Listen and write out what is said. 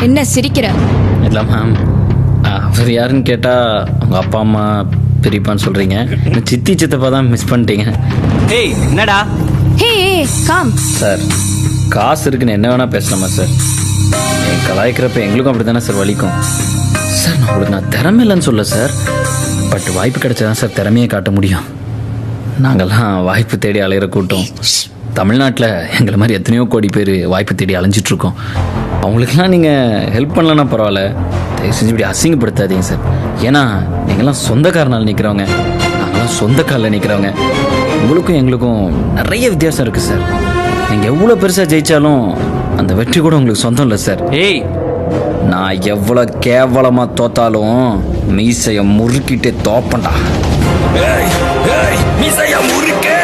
என்ன சிரிக்கிற? இல்லை மேம், அவர் யாருன்னு கேட்டால் உங்கள் அப்பா அம்மா பெரியப்பான்னு சொல்கிறீங்க. சித்தி சித்தப்பா தான் மிஸ் பண்ணிட்டீங்க. ஏய் என்னடா? ஹே காம். சார் காசு இருக்குன்னு என்ன வேணால் பேசலாமா சார்? என் கலாய்க்கிறப்ப எங்களுக்கும் அப்படி தானே சார் வலிக்கும். சார் நான் உங்களுக்கு நான் திறமை இல்லைன்னு சொல்ல சார், பட் வாய்ப்பு கிடைச்சாதான் சார் திறமையை காட்ட முடியும். நாங்கள்லாம் வாய்ப்பு தேடி அலையிற கூட்டம். தமிழ்நாட்டில் எங்களை மாதிரி எத்தனையோ கோடி பேர் வாய்ப்பு தேடி அலைஞ்சிட்ருக்கோம். அவங்களுக்கெல்லாம் நீங்கள் ஹெல்ப் பண்ணலன்னா பரவாயில்ல, தயவு செஞ்சு இப்படி அசிங்கப்படுத்தாதீங்க சார். ஏன்னா நீங்கள்லாம் சொந்தக்காரனால் நிற்கிறவங்க, நாங்களாம் சொந்த காலில் நிற்கிறவங்க. உங்களுக்கும் எங்களுக்கும் நிறைய வித்தியாசம் இருக்குது சார். நீங்கள் எவ்வளோ பெருசாக ஜெயித்தாலும் அந்த வெற்றி கூட உங்களுக்கு சொந்தம் இல்லை சார். ஏய் நான் எவ்வளோ கேவலமாக தோத்தாலும் மீசையை முறுக்கிட்டே தோப்பண்டா. மீசைய முறுக்கே.